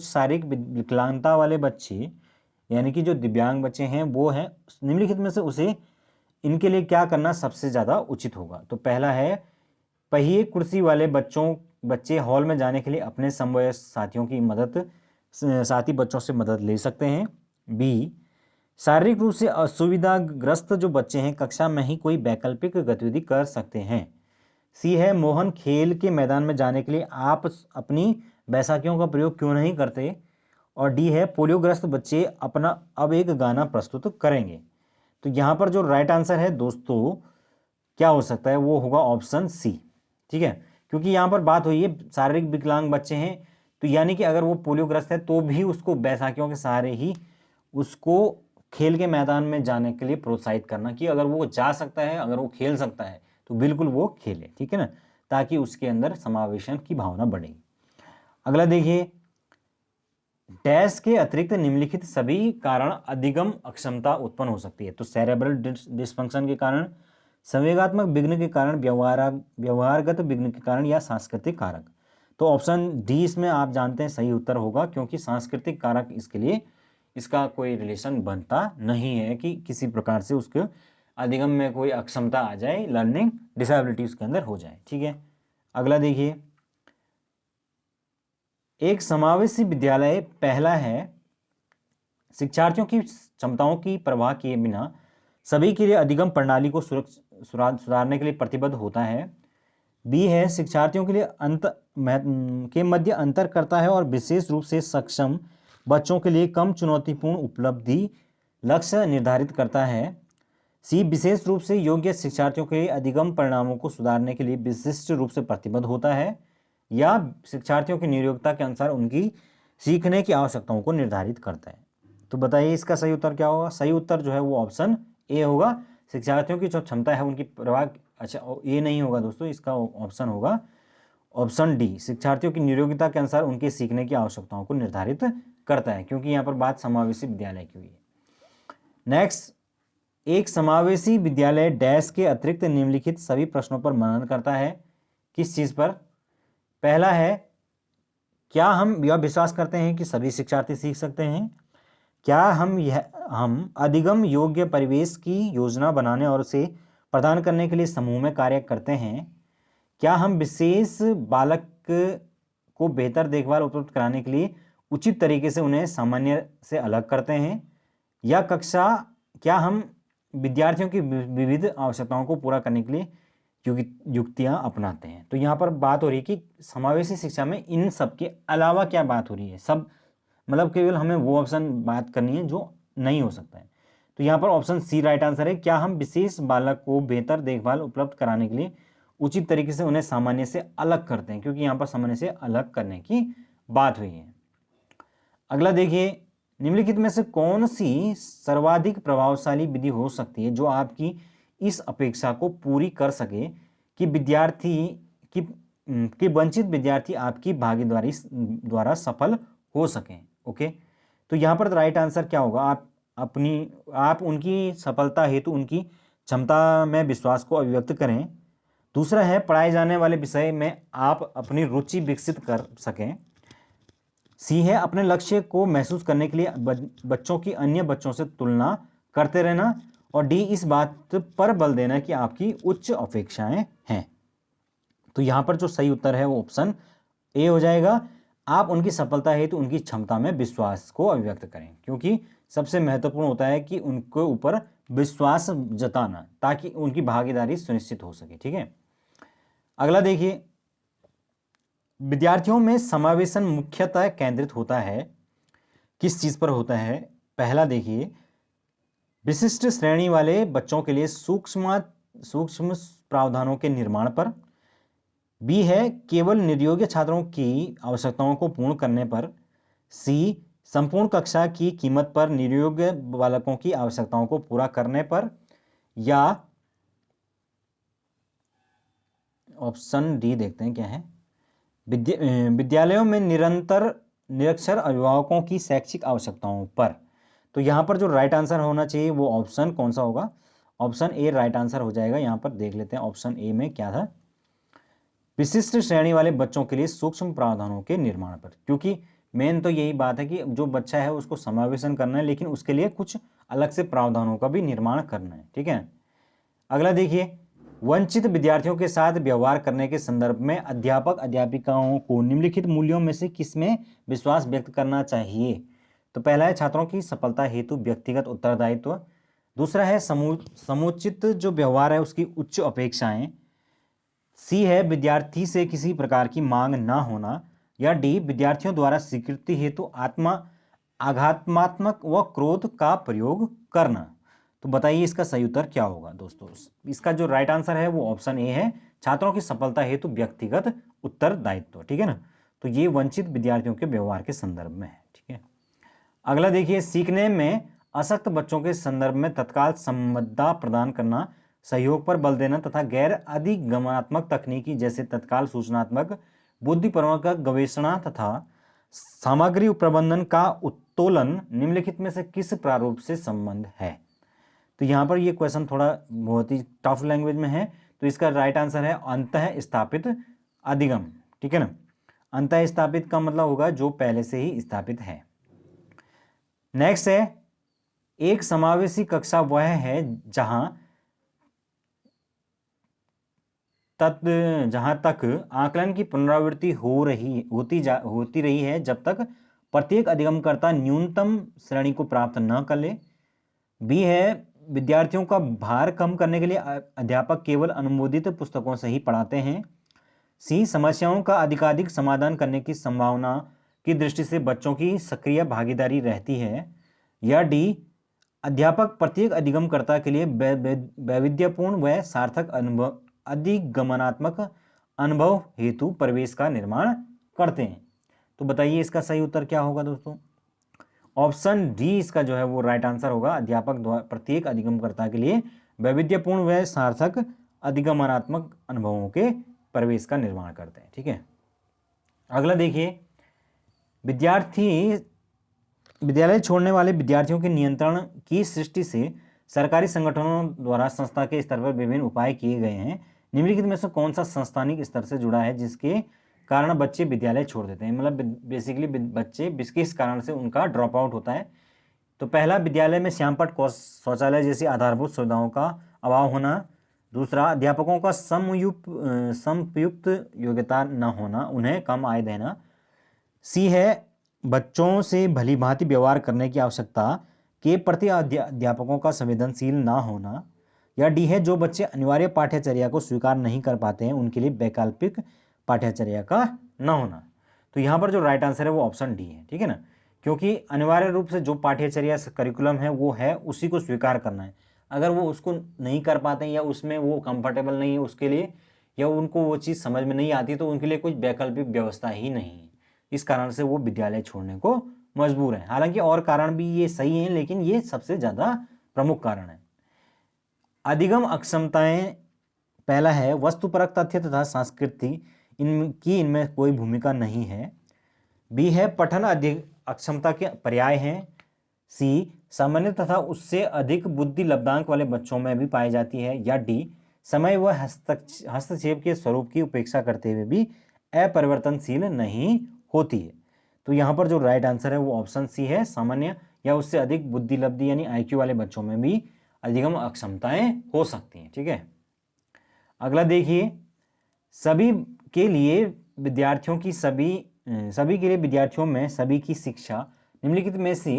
शारीरिक विकलांगता वाले बच्चे यानी कि जो दिव्यांग बच्चे हैं वो हैं, निम्नलिखित में से उसे इनके लिए क्या करना सबसे ज़्यादा उचित होगा? तो पहला है पहिए कुर्सी वाले बच्चे हॉल में जाने के लिए अपने समवयस्क साथी बच्चों से मदद ले सकते हैं। बी, शारीरिक रूप से असुविधाग्रस्त जो बच्चे हैं कक्षा में ही कोई वैकल्पिक गतिविधि कर सकते हैं। सी है मोहन खेल के मैदान में जाने के लिए आप अपनी बैसाखियों का प्रयोग क्यों नहीं करते। और डी है पोलियोग्रस्त बच्चे अपना अब एक गाना प्रस्तुत करेंगे। तो यहाँ पर जो राइट आंसर है दोस्तों क्या हो सकता है, वो होगा ऑप्शन सी। ठीक है, क्योंकि यहाँ पर बात हुई है शारीरिक विकलांग बच्चे हैं, तो यानी कि अगर वो पोलियोग्रस्त है तो भी उसको बैसाखियों के सहारे ही उसको खेल के मैदान में जाने के लिए प्रोत्साहित करना कि अगर वो जा सकता है, अगर वो खेल सकता है तो बिल्कुल वो खेले। ठीक है ना, ताकि उसके अंदर समावेशन की भावना बढ़े। अगला देखिए, डैश के अतिरिक्त निम्नलिखित सभी कारण अधिगम अक्षमता उत्पन्न हो सकती है। तो सेरेब्रल डिस्फंक्शन के कारण, संवेगात्मक विघ्न के कारण, व्यवहारगत विघ्न के कारण, या सांस्कृतिक कारक। तो ऑप्शन डी इसमें आप जानते हैं सही उत्तर होगा, क्योंकि सांस्कृतिक कारक इसके लिए इसका कोई रिलेशन बनता नहीं है कि किसी प्रकार से उसके अधिगम में कोई अक्षमता आ जाए, लर्निंग डिसेबिलिटी उसके अंदर हो जाए। ठीक है, अगला देखिए, एक समावेशी विद्यालय पहला है शिक्षार्थियों की क्षमताओं की परवाह किए बिना सभी के लिए अधिगम प्रणाली को सुधारने के लिए प्रतिबद्ध होता है। बी है शिक्षार्थियों के लिए के मध्य अंतर करता है और विशेष रूप से सक्षम बच्चों के लिए कम चुनौतीपूर्ण उपलब्धि लक्ष्य निर्धारित करता है। सी विशेष रूप से योग्य शिक्षार्थियों के लिए अधिगम परिणामों को सुधारने के लिए विशिष्ट रूप से प्रतिबद्ध होता है, या शिक्षार्थियों की नियोक्ता के अनुसार उनकी सीखने की आवश्यकताओं को निर्धारित करता है। तो बताइए इसका सही उत्तर क्या होगा। सही उत्तर जो है वो ऑप्शन ए होगा, शिक्षार्थियों की जो क्षमता है उनकी परवाह। अच्छा, ये नहीं होगा दोस्तों, इसका ऑप्शन होगा ऑप्शन डी, शिक्षार्थियों की नियोक्ता के अनुसार उनके सीखने की आवश्यकताओं को निर्धारित करता है, क्योंकि यहाँ पर बात समावेशी विद्यालय की हुई है। नेक्स्ट, एक समावेशी विद्यालय डैश के अतिरिक्त निम्नलिखित सभी प्रश्नों पर मनन करता है। किस चीज पर? पहला है, क्या हम यह विश्वास करते हैं कि सभी शिक्षार्थी सीख सकते हैं? क्या हम अधिगम योग्य परिवेश की योजना बनाने और उसे प्रदान करने के लिए समूह में कार्य करते हैं? क्या हम विशेष बालक को बेहतर देखभाल उपलब्ध कराने के लिए उचित तरीके से उन्हें सामान्य से अलग करते हैं? या क्या हम विद्यार्थियों की विविध आवश्यकताओं को पूरा करने के लिए युक्तियां अपनाते हैं? तो यहाँ पर बात हो रही है कि समावेशी शिक्षा में इन सब के अलावा क्या बात हो रही है, सब मतलब केवल हमें वो ऑप्शन बात करनी है जो नहीं हो सकता है। तो यहाँ पर ऑप्शन सी राइट आंसर है, क्या हम विशेष बालक को बेहतर देखभाल उपलब्ध कराने के लिए उचित तरीके से उन्हें सामान्य से अलग करते हैं, क्योंकि यहाँ पर सामान्य से अलग करने की बात हुई है। अगला देखिए, निम्नलिखित में से कौन सी सर्वाधिक प्रभावशाली विधि हो सकती है जो आपकी इस अपेक्षा को पूरी कर सके कि वंचित विद्यार्थी आपकी भागीदारी द्वारा सफल हो सकें। ओके, तो यहाँ पर राइट आंसर क्या होगा, आप उनकी सफलता हेतु उनकी क्षमता में विश्वास को अभिव्यक्त करें। दूसरा है, पढ़ाए जाने वाले विषय में आप अपनी रुचि विकसित कर सकें। सी है, अपने लक्ष्य को महसूस करने के लिए बच्चों की अन्य बच्चों से तुलना करते रहना। और डी, इस बात पर बल देना कि आपकी उच्च अपेक्षाएं हैं। तो यहाँ पर जो सही उत्तर है वो ऑप्शन ए हो जाएगा, आप उनकी सफलता हेतु उनकी क्षमता में विश्वास को अभिव्यक्त करें, क्योंकि सबसे महत्वपूर्ण होता है कि उनके ऊपर विश्वास जताना ताकि उनकी भागीदारी सुनिश्चित हो सके। ठीक है, अगला देखिए, विद्यार्थियों में समावेशन मुख्यतः केंद्रित होता है किस चीज पर होता है? पहला देखिए, विशिष्ट श्रेणी वाले बच्चों के लिए सूक्ष्म प्रावधानों के निर्माण पर। बी है, केवल निर्योग्य छात्रों की आवश्यकताओं को पूर्ण करने पर। सी, संपूर्ण कक्षा की कीमत पर निर्योग्य बालकों की आवश्यकताओं को पूरा करने पर। या ऑप्शन डी देखते हैं क्या है, विद्यालयों में निरक्षर अभिभावकों की शैक्षिक आवश्यकताओं पर। तो यहाँ पर जो राइट आंसर होना चाहिए वो ऑप्शन कौन सा होगा? ऑप्शन ए राइट आंसर हो जाएगा। यहाँ पर देख लेते हैं ऑप्शन ए में क्या था, विशिष्ट श्रेणी वाले बच्चों के लिए सूक्ष्म प्रावधानों के निर्माण पर, क्योंकि मेन तो यही बात है कि जो बच्चा है उसको समावेशन करना है, लेकिन उसके लिए कुछ अलग से प्रावधानों का भी निर्माण करना है। ठीक है, अगला देखिए, वंचित विद्यार्थियों के साथ व्यवहार करने के संदर्भ में अध्यापक अध्यापिकाओं को निम्नलिखित मूल्यों में से किसमें विश्वास व्यक्त करना चाहिए? तो पहला है, छात्रों की सफलता हेतु व्यक्तिगत उत्तरदायित्व। दूसरा है, समुचित जो व्यवहार है उसकी उच्च अपेक्षाएं। सी है, विद्यार्थी से किसी प्रकार की मांग ना होना। या डी, विद्यार्थियों द्वारा स्वीकृति हेतु आघातात्मक व क्रोध का प्रयोग करना। तो बताइए इसका सही उत्तर क्या होगा दोस्तों। इसका जो राइट आंसर है वो ऑप्शन ए है, छात्रों की सफलता हेतु व्यक्तिगत उत्तरदायित्व। ठीक है ना, तो ये वंचित विद्यार्थियों के व्यवहार के संदर्भ में है। ठीक है, अगला देखिए, सीखने में असक्त बच्चों के संदर्भ में तत्काल संबद्धता प्रदान करना, सहयोग पर बल देना तथा गैर अधिगमनात्मक तकनीकी जैसे तत्काल सूचनात्मक बुद्धिपरक गवेषणा तथा सामग्री प्रबंधन का उत्तोलन निम्नलिखित में से किस प्रारूप से संबंध है। तो यहाँ पर ये क्वेश्चन थोड़ा बहुत ही टफ लैंग्वेज में है, तो इसका राइट आंसर है अंतः स्थापित अधिगम। ठीक है ना, अंतः स्थापित का मतलब होगा जो पहले से ही स्थापित है। नेक्स्ट है, एक समावेशी कक्षा वह है जहां तक आकलन की पुनरावृत्ति होती रही है जब तक प्रत्येक अधिगमकर्ता न्यूनतम श्रेणी को प्राप्त न कर ले। बी है, विद्यार्थियों का भार कम करने के लिए अध्यापक केवल अनुमोदित पुस्तकों से ही पढ़ाते हैं। सी, समस्याओं का अधिकाधिक समाधान करने की संभावना की दृष्टि से बच्चों की सक्रिय भागीदारी रहती है। या डी, अध्यापक प्रत्येक अधिगमकर्ता के लिए वैविध्यपूर्ण व सार्थक अधिगमनात्मक अनुभव हेतु परिवेश का निर्माण करते हैं। तो बताइए इसका सही उत्तर क्या होगा दोस्तों। ऑप्शन डी इसका जो है वो राइट आंसर होगा, अध्यापक द्वारा प्रत्येक अधिगमकर्ता के लिए वैविध्यपूर्ण व सार्थक अधिगमनात्मक अनुभवों के परिवेश का निर्माण करते हैं। ठीक है, अगला देखिए, विद्यालय छोड़ने वाले विद्यार्थियों के नियंत्रण की सृष्टि से सरकारी संगठनों द्वारा संस्था के स्तर पर विभिन्न उपाय किए गए हैं। निम्नलिखित में से कौन सा संस्थानिक स्तर से जुड़ा है जिसके कारण बच्चे विद्यालय छोड़ देते हैं, मतलब बेसिकली बच्चे किस कारण से उनका ड्रॉप आउट होता है। तो पहला, विद्यालय में श्यामपट्ट शौचालय जैसी आधारभूत सुविधाओं का अभाव होना। दूसरा, अध्यापकों का समयुक्त योग्यता न होना, उन्हें कम आय देना। सी है, बच्चों से भली भांति व्यवहार करने की आवश्यकता के प्रति अध्यापकों का संवेदनशील न होना। या डी है, जो बच्चे अनिवार्य पाठ्यचर्या को स्वीकार नहीं कर पाते हैं उनके लिए वैकल्पिक पाठ्यचर्या का न होना। तो यहाँ पर जो राइट आंसर है वो ऑप्शन डी है। ठीक है ना, क्योंकि अनिवार्य रूप से जो पाठ्यचर्या करिकुलम है वो है उसी को स्वीकार करना है। अगर वो उसको नहीं कर पाते हैं या उसमें वो कंफर्टेबल नहीं है उसके लिए, या उनको वो चीज़ समझ में नहीं आती, तो उनके लिए कोई वैकल्पिक व्यवस्था ही नहीं है। इस कारण से वो विद्यालय छोड़ने को मजबूर है। हालांकि और कारण भी ये सही हैं, लेकिन ये सबसे ज़्यादा प्रमुख कारण है। अधिगम अक्षमताएं, पहला है, वस्तुपरक तथ्य तथा संस्कृति इनमें कोई भूमिका नहीं है। बी है, पठन अक्षमता के पर्याय हैं। सी, सामान्य तथा उससे अधिक बुद्धि लब्धांक वाले बच्चों में भी पाई जाती है। या डी, समय व हस्तक्षेप के स्वरूप की उपेक्षा करते हुए भी अपरिवर्तनशील नहीं होती है। तो यहाँ पर जो राइट आंसर है वो ऑप्शन सी है, सामान्य या उससे अधिक बुद्धि लब्धि यानी IQ वाले बच्चों में भी अधिगम अक्षमताएं हो सकती हैं। ठीक है, अगला देखिए, सभी के लिए विद्यार्थियों में सभी की शिक्षा निम्नलिखित में से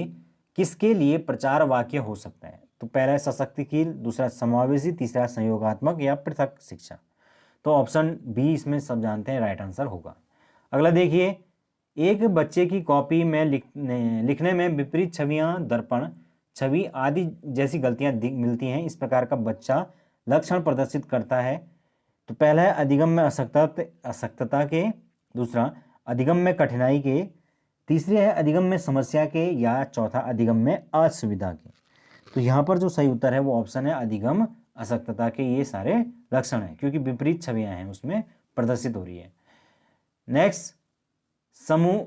किसके लिए प्रचार वाक्य हो सकता है। तो पहला है सशक्तिशील, दूसरा समावेशी, तीसरा संयोगात्मक या पृथक शिक्षा। तो ऑप्शन बी इसमें सब जानते हैं राइट आंसर होगा। अगला देखिए, एक बच्चे की कॉपी में लिखने में विपरीत छवियां, दर्पण छवि आदि जैसी गलतियां मिलती हैं। इस प्रकार का बच्चा लक्षण प्रदर्शित करता है। तो पहला है अधिगम में असक्तता के, दूसरा अधिगम में कठिनाई के, तीसरी है अधिगम में समस्या के, या चौथा अधिगम में असुविधा के। तो यहाँ पर जो सही उत्तर है वो ऑप्शन है अधिगम असक्तता के ये सारे लक्षण हैं, क्योंकि विपरीत छवियां हैं उसमें प्रदर्शित हो रही है। नेक्स्ट,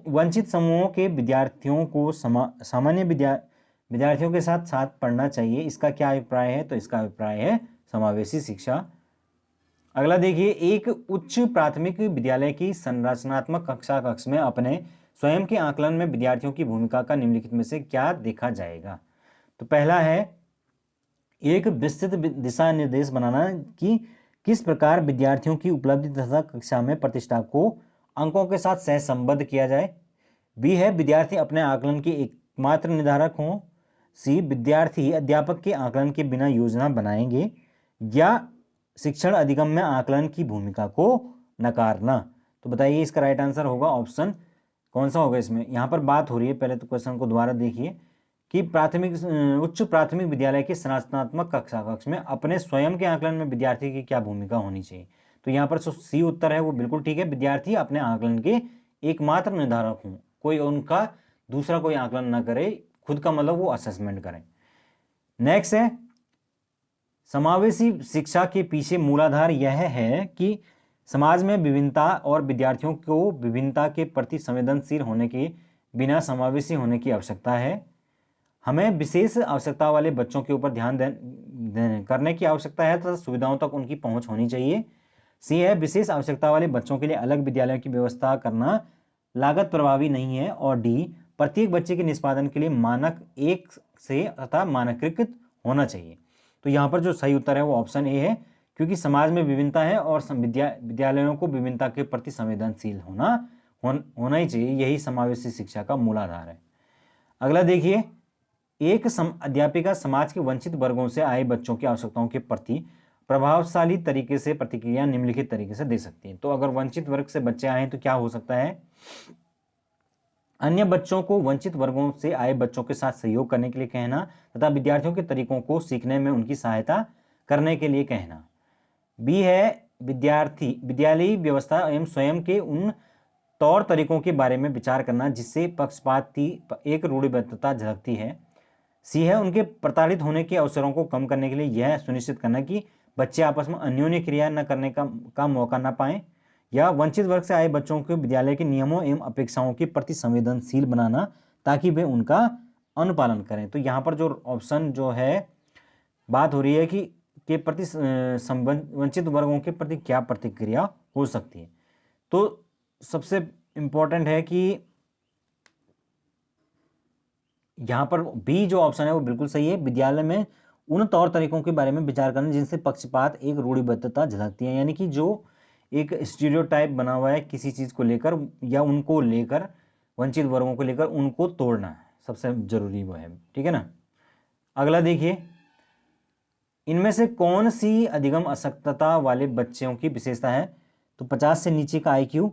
वंचित समूहों के विद्यार्थियों को सामान्य विद्यार्थियों के साथ साथ पढ़ना चाहिए, इसका क्या अभिप्राय है। तो इसका अभिप्राय है समावेशी शिक्षा। अगला देखिए, एक उच्च प्राथमिक विद्यालय की संरचनात्मक कक्ष में अपने स्वयं के आकलन में विद्यार्थियों की भूमिका का निम्नलिखित में से क्या देखा जाएगा। तो पहला है, एक विस्तृत दिशा निर्देश बनाना कि किस प्रकार विद्यार्थियों की उपलब्धि तथा कक्षा में प्रतिष्ठा को अंकों के साथ सहसंबद्ध किया जाए। बी है, विद्यार्थी अपने आकलन के एकमात्र निर्धारक हों। सी, विद्यार्थी अध्यापक के आकलन के बिना योजना बनाएंगे। या शिक्षण अधिगम में आकलन की भूमिका को नकारना। तो बताइए इसका राइट आंसर होगा ऑप्शन कौन सा होगा इसमें? यहाँ पर बात हो रही है, पहले तो क्वेश्चन को दोबारा देखिए कि उच्च प्राथमिक विद्यालय के संरचनात्मक कक्षा कक्ष में अपने स्वयं के आकलन में विद्यार्थी की क्या भूमिका होनी चाहिए। तो यहाँ पर जो सी उत्तर है वो बिल्कुल ठीक है, विद्यार्थी अपने आकलन के एकमात्र निर्धारक हों, कोई उनका दूसरा कोई आकलन ना करे, खुद का मतलब वो असेसमेंट करें। नेक्स्ट है, समावेशी शिक्षा के पीछे मूलाधार यह है कि समाज में विभिन्नता और विद्यार्थियों को विभिन्नता के प्रति संवेदनशील होने के बिना समावेशी होने की आवश्यकता है। हमें विशेष आवश्यकता वाले बच्चों के ऊपर ध्यान करने की आवश्यकता है तथा सुविधाओं तक उनकी पहुंच होनी चाहिए। सी है, विशेष आवश्यकता वाले बच्चों के लिए अलग विद्यालयों की व्यवस्था करना लागत प्रभावी नहीं है। और डी, प्रत्येक बच्चे के निष्पादन के लिए मानक एक से तथा मानकीकृत होना चाहिए। तो यहाँ पर जो सही उत्तर है वो ऑप्शन ए है, क्योंकि समाज में विभिन्नता है और विद्यालयों को विभिन्नता के प्रति संवेदनशील होना ही चाहिए। यही समावेशी शिक्षा का मूलाधार है। अगला देखिए, एक अध्यापिका समाज के वंचित वर्गों से आए बच्चों की आवश्यकताओं के प्रति प्रभावशाली तरीके से प्रतिक्रिया निम्नलिखित तरीके से दे सकती है। तो अगर वंचित वर्ग से बच्चे आए तो क्या हो सकता है? अन्य बच्चों को वंचित वर्गों से आए बच्चों के साथ सहयोग करने के लिए कहना तथा विद्यार्थियों के तरीकों को सीखने में उनकी सहायता करने के लिए कहना। बी है, विद्यालयी व्यवस्था एवं स्वयं के उन तौर तरीकों के बारे में विचार करना जिससे पक्षपाती एक रूढ़िबद्धता झलकती है। सी है, उनके प्रताड़ित होने के अवसरों को कम करने के लिए यह सुनिश्चित करना कि बच्चे आपस में अन्योन्य क्रिया न करने का मौका न पाएं। या वंचित वर्ग से आए बच्चों को विद्यालय के नियमों एवं अपेक्षाओं के प्रति संवेदनशील बनाना ताकि वे उनका अनुपालन करें। तो यहाँ पर जो ऑप्शन जो है बात हो रही है कि के प्रति वंचित वर्गों के प्रति क्या प्रतिक्रिया हो सकती है। तो सबसे इंपॉर्टेंट है कि यहाँ पर बी जो ऑप्शन है वो बिल्कुल सही है, विद्यालय में उन तौर तरीकों के बारे में विचार करना जिनसे पक्षपात एक रूढ़िबद्धता झलकती है, यानी कि जो एक स्टीरियोटाइप बना हुआ है किसी चीज़ को लेकर या उनको लेकर, वंचित वर्गों को लेकर उनको तोड़ना है, सबसे जरूरी वो है। ठीक है ना। अगला देखिए, इनमें से कौन सी अधिगम अशक्तता वाले बच्चों की विशेषता है? तो 50 से नीचे का IQ।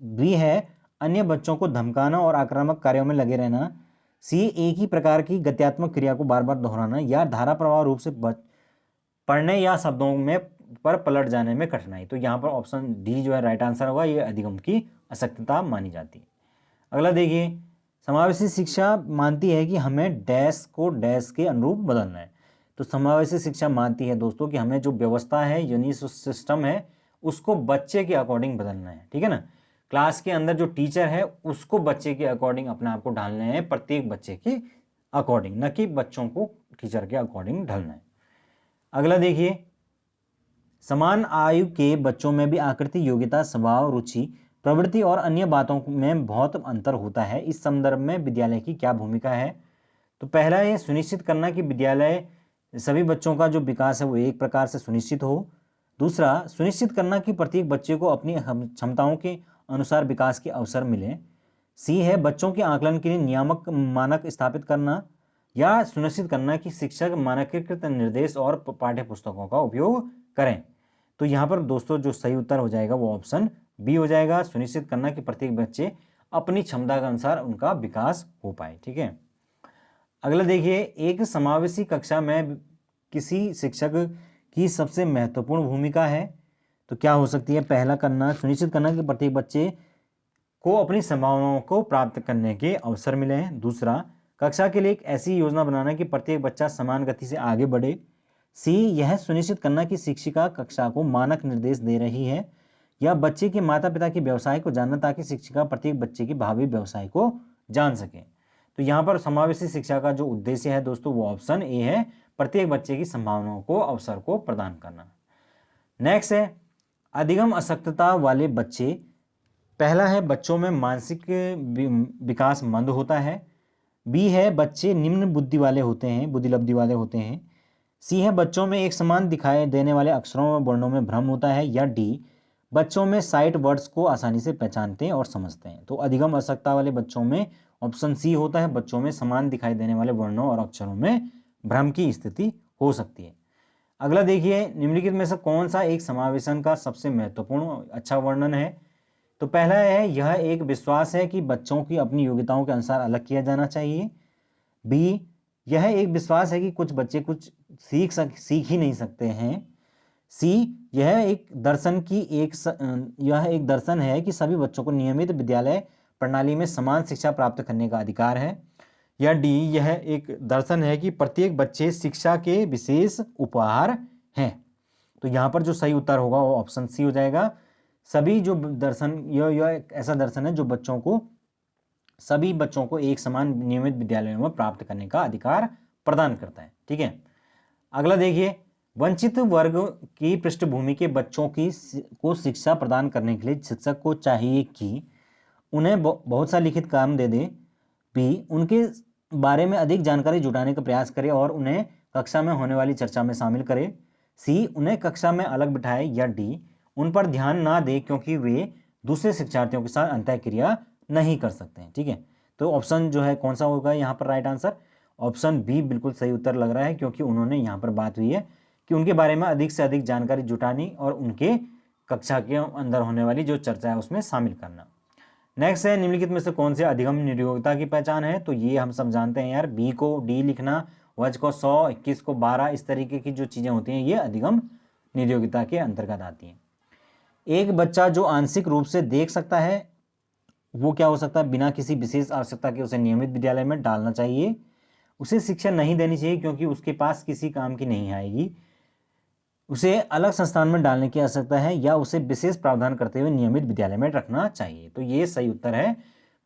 बी है, अन्य बच्चों को धमकाना और आक्रामक कार्यों में लगे रहना। सी, एक ही प्रकार की गत्यात्मक क्रिया को बार बार दोहराना या धारा प्रवाह रूप से पढ़ने या शब्दों में पर पलट जाने में कठिनाई। तो यहाँ पर ऑप्शन डी जो है राइट आंसर होगा, ये अधिगम की अशक्तता मानी जाती है। अगला देखिए, समावेशी शिक्षा मानती है कि हमें डैश को डैश के अनुरूप बदलना है। तो समावेशी शिक्षा मानती है दोस्तों कि हमें जो व्यवस्था है यानी सिस्टम है उसको बच्चे के अकॉर्डिंग बदलना है। ठीक है ना। क्लास के अंदर जो टीचर है उसको बच्चे के अकॉर्डिंग अपने आप को ढालना है, प्रत्येक बच्चे के अकॉर्डिंग, न कि बच्चों को टीचर के अकॉर्डिंग ढलना है। अगला देखिए, समान आयु के बच्चों में भी आकृति, योग्यता, स्वभाव, रुचि, प्रवृत्ति और अन्य बातों में बहुत अंतर होता है। इस संदर्भ में विद्यालय की क्या भूमिका है? तो पहला है सुनिश्चित करना कि विद्यालय सभी बच्चों का जो विकास है वो एक प्रकार से सुनिश्चित हो। दूसरा, सुनिश्चित करना कि प्रत्येक बच्चे को अपनी क्षमताओं के अनुसार विकास के अवसर मिले। सी है, बच्चों के आकलन के लिए नियामक मानक स्थापित करना या सुनिश्चित करना कि शिक्षक मानकीकृत निर्देश और पाठ्य पुस्तकों का उपयोग करें। तो यहाँ पर दोस्तों जो सही उत्तर हो जाएगा वो ऑप्शन बी हो जाएगा, सुनिश्चित करना कि प्रत्येक बच्चे अपनी क्षमता के अनुसार उनका विकास हो पाए। ठीक है। अगला देखिए, एक समावेशी कक्षा में किसी शिक्षक की सबसे महत्वपूर्ण भूमिका है तो क्या हो सकती है? पहला करना, सुनिश्चित करना कि प्रत्येक बच्चे को अपनी संभावनाओं को प्राप्त करने के अवसर मिले हैं। दूसरा, कक्षा के लिए एक ऐसी योजना बनाना कि प्रत्येक बच्चा समान गति से आगे बढ़े। सी, यह सुनिश्चित करना कि शिक्षिका कक्षा को मानक निर्देश दे रही है या बच्चे के माता पिता के व्यवसाय को जानना ताकि शिक्षिका प्रत्येक बच्चे के भावी व्यवसाय को जान सके। तो यहाँ पर समावेशी शिक्षा का जो उद्देश्य है दोस्तों वो ऑप्शन ए है, प्रत्येक बच्चे की संभावनाओं को, अवसर को प्रदान करना। नेक्स्ट है अधिगम अशक्तता वाले बच्चे। पहला है, बच्चों में मानसिक विकास मंद होता है। बी है, बच्चे निम्न बुद्धि वाले होते हैं, बुद्धिलब्धि वाले होते हैं। सी है, बच्चों में एक समान दिखाई देने वाले अक्षरों व वर्णों में भ्रम होता है। या डी, बच्चों में साइट वर्ड्स को आसानी से पहचानते हैं और समझते हैं। तो अधिगम अशक्तता वाले बच्चों में ऑप्शन सी होता है, बच्चों में समान दिखाई देने वाले वर्णों और अक्षरों में भ्रम की स्थिति हो सकती है। अगला देखिए, निम्नलिखित में से कौन सा एक समावेशन का सबसे महत्वपूर्ण अच्छा वर्णन है? तो पहला है, यह एक विश्वास है कि बच्चों की अपनी योग्यताओं के अनुसार अलग किया जाना चाहिए। बी, यह एक विश्वास है कि कुछ बच्चे कुछ सीख ही नहीं सकते हैं। सी, यह एक दर्शन है कि सभी बच्चों को नियमित विद्यालय प्रणाली में समान शिक्षा प्राप्त करने का अधिकार है। या डी, यह एक दर्शन है कि प्रत्येक बच्चे शिक्षा के विशेष उपहार हैं। तो यहाँ पर जो सही उत्तर होगा वो ऑप्शन सी हो जाएगा। सभी जो दर्शन, यह ऐसा दर्शन है जो सभी बच्चों को एक समान नियमित विद्यालयों में प्राप्त करने का अधिकार प्रदान करता है। ठीक है, अगला देखिए, वंचित वर्ग की पृष्ठभूमि के बच्चों को शिक्षा प्रदान करने के लिए शिक्षक को चाहिए कि उन्हें बहुत सा लिखित काम दे दे। बी, उनके बारे में अधिक जानकारी जुटाने का प्रयास करे और उन्हें कक्षा में होने वाली चर्चा में शामिल करे। सी, उन्हें कक्षा में अलग बिठाए। या डी, उन पर ध्यान ना दे क्योंकि वे दूसरे शिक्षार्थियों के साथ अंतःक्रिया नहीं कर सकते हैं। ठीक है, तो ऑप्शन जो है कौन सा होगा यहाँ पर राइट आंसर? ऑप्शन बी बिल्कुल सही उत्तर लग रहा है, क्योंकि उन्होंने यहाँ पर बात हुई है कि उनके बारे में अधिक से अधिक जानकारी जुटानी और उनके कक्षा के अंदर होने वाली जो चर्चा है उसमें शामिल करना। नेक्स्ट है, निम्नलिखित में से कौन से अधिगम नियोगिता की पहचान है? तो ये हम सब जानते हैं यार, बी को डी लिखना, वज को 100, 21 को 12, इस तरीके की जो चीज़ें होती हैं ये अधिगम नियोगिता के अंतर्गत आती हैं। एक बच्चा जो आंशिक रूप से देख सकता है वो क्या हो सकता है? बिना किसी विशेष आवश्यकता के उसे नियमित विद्यालय में डालना चाहिए। उसे शिक्षा नहीं देनी चाहिए क्योंकि उसके पास किसी काम की नहीं आएगी। उसे अलग संस्थान में डालने की आवश्यकता है, या उसे विशेष प्रावधान करते हुए नियमित विद्यालय में रखना चाहिए। तो ये सही उत्तर है,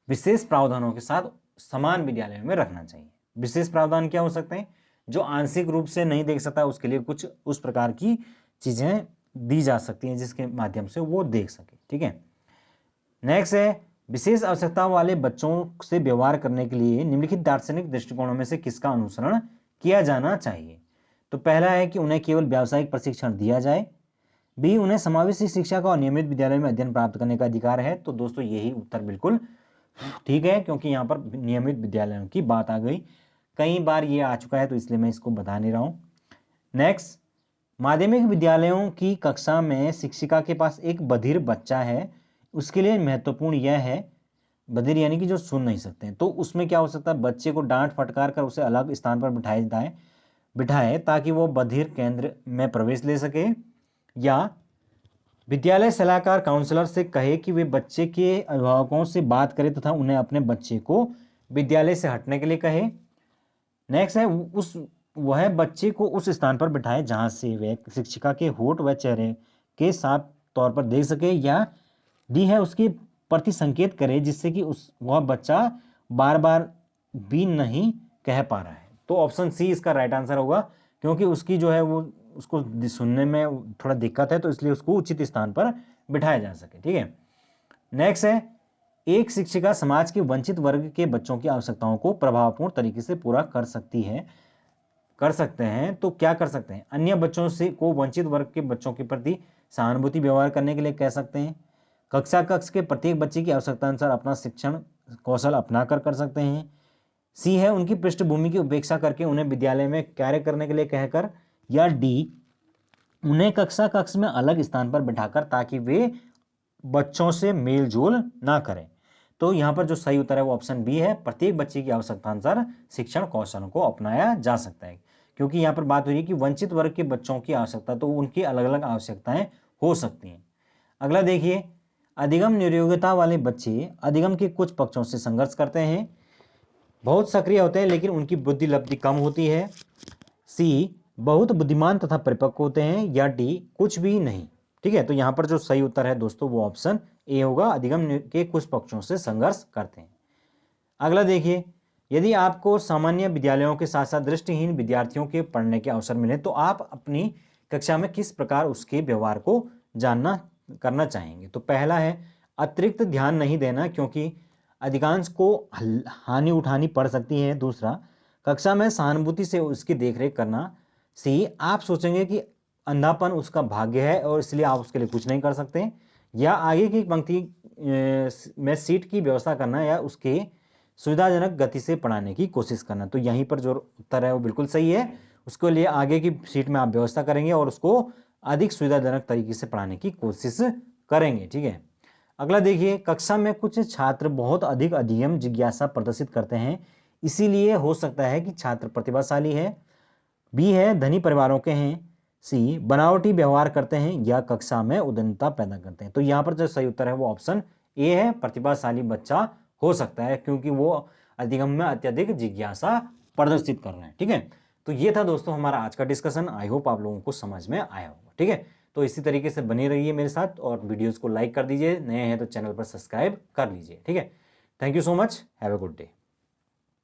विशेष प्रावधानों के साथ समान विद्यालय में रखना चाहिए। विशेष प्रावधान क्या हो सकते हैं? जो आंशिक रूप से नहीं देख सकता उसके लिए कुछ उस प्रकार की चीजें दी जा सकती हैं जिसके माध्यम से वो देख सके। ठीक है, नेक्स्ट है, विशेष आवश्यकता वाले बच्चों से व्यवहार करने के लिए निम्नलिखित दार्शनिक दृष्टिकोणों में से किसका अनुसरण किया जाना चाहिए? तो पहला है कि उन्हें केवल व्यावसायिक प्रशिक्षण दिया जाए। बी, उन्हें समावेशी शिक्षा का और नियमित विद्यालय में अध्ययन प्राप्त करने का अधिकार है। तो दोस्तों यही उत्तर बिल्कुल ठीक है, क्योंकि यहाँ पर नियमित विद्यालयों की बात आ गई, कई बार ये आ चुका है तो इसलिए मैं इसको बता नहीं रहा हूँ। नेक्स्ट, माध्यमिक विद्यालयों की कक्षा में शिक्षिका के पास एक बधिर बच्चा है, उसके लिए महत्वपूर्ण यह है, बधिर यानी कि जो सुन नहीं सकते हैं, तो उसमें क्या हो सकता है? बच्चे को डांट फटकार कर उसे अलग स्थान पर बिठाए ताकि वो बधिर केंद्र में प्रवेश ले सके। या विद्यालय सलाहकार काउंसलर से कहे कि वे बच्चे के अभिभावकों से बात करें तथा उन्हें अपने बच्चे को विद्यालय से हटने के लिए कहे। नेक्स्ट है, वह बच्चे को उस स्थान पर बिठाए जहां से वह शिक्षिका के होठ व चेहरे के साफ तौर पर देख सके। या डी है, उसके प्रति संकेत करे जिससे कि वह बच्चा बार बार भी नहीं कह पा रहा है। तो ऑप्शन सी इसका राइट आंसर होगा, क्योंकि उसकी जो है वो उसको सुनने में थोड़ा दिक्कत है, तो इसलिए उसको उचित स्थान पर बिठाया जा सके। ठीक है, नेक्स्ट है, एक शिक्षिका समाज के वंचित वर्ग के बच्चों की आवश्यकताओं को प्रभावपूर्ण तरीके से पूरा कर सकते हैं। तो क्या कर सकते हैं? अन्य बच्चों से को वंचित वर्ग के बच्चों के प्रति सहानुभूति व्यवहार करने के लिए कह सकते हैं। कक्ष के प्रत्येक बच्चे की आवश्यकता अनुसार अपना शिक्षण कौशल अपना कर सकते हैं। सी है, उनकी पृष्ठभूमि की उपेक्षा करके उन्हें विद्यालय में कार्य करने के लिए कहकर। या डी, उन्हें कक्ष में अलग स्थान पर बिठाकर ताकि वे बच्चों से मेल जोल ना करें। तो यहाँ पर जो सही उत्तर है वो ऑप्शन बी है, प्रत्येक बच्चे की आवश्यकता अनुसार शिक्षण कौशल को अपनाया जा सकता है, क्योंकि यहाँ पर बात हो रही है कि वंचित वर्ग के बच्चों की आवश्यकता, तो उनकी अलग अलग आवश्यकताएं हो सकती हैं। अगला देखिए, अधिगम नियोग्यता वाले बच्चे अधिगम के कुछ पक्षों से संघर्ष करते हैं, बहुत सक्रिय होते हैं लेकिन उनकी बुद्धि लब्धि कम होती है। सी, बहुत बुद्धिमान तथा परिपक्व होते हैं। या डी, कुछ भी नहीं। ठीक है, तो यहाँ पर जो सही उत्तर है दोस्तों वो ऑप्शन ए होगा, अधिगम के कुछ पक्षों से संघर्ष करते हैं। अगला देखिए, यदि आपको सामान्य विद्यालयों के साथ साथ दृष्टिहीन विद्यार्थियों के पढ़ने के अवसर मिले तो आप अपनी कक्षा में किस प्रकार उसके व्यवहार को करना चाहेंगे? तो पहला है, अतिरिक्त ध्यान नहीं देना क्योंकि अधिकांश को हानि उठानी पड़ सकती है। दूसरा, कक्षा में सहानुभूति से उसकी देखरेख करना। सी, आप सोचेंगे कि अंधापन उसका भाग्य है और इसलिए आप उसके लिए कुछ नहीं कर सकते। या आगे की पंक्ति में सीट की व्यवस्था करना या उसके सुविधाजनक गति से पढ़ाने की कोशिश करना। तो यहीं पर जो उत्तर है वो बिल्कुल सही है, उसके लिए आगे की सीट में आप व्यवस्था करेंगे और उसको अधिक सुविधाजनक तरीके से पढ़ाने की कोशिश करेंगे। ठीक है, अगला देखिए, कक्षा में कुछ छात्र बहुत अधिक अध्ययन जिज्ञासा प्रदर्शित करते हैं, इसीलिए हो सकता है कि छात्र प्रतिभाशाली है। बी है, धनी परिवारों के हैं। सी, बनावटी व्यवहार करते हैं या कक्षा में उद्विग्नता पैदा करते हैं। तो यहाँ पर जो सही उत्तर है वो ऑप्शन ए है, प्रतिभाशाली बच्चा हो सकता है क्योंकि वो अधिगम में अत्यधिक जिज्ञासा प्रदर्शित कर रहे हैं। ठीक है, तो ये था दोस्तों हमारा आज का डिस्कशन। आई होप आप लोगों को समझ में आया होगा। ठीक है, तो इसी तरीके से बने रहिए मेरे साथ और वीडियोस को लाइक कर दीजिए, नए हैं तो चैनल पर सब्सक्राइब कर लीजिए। ठीक है, thank you so much, have a good day.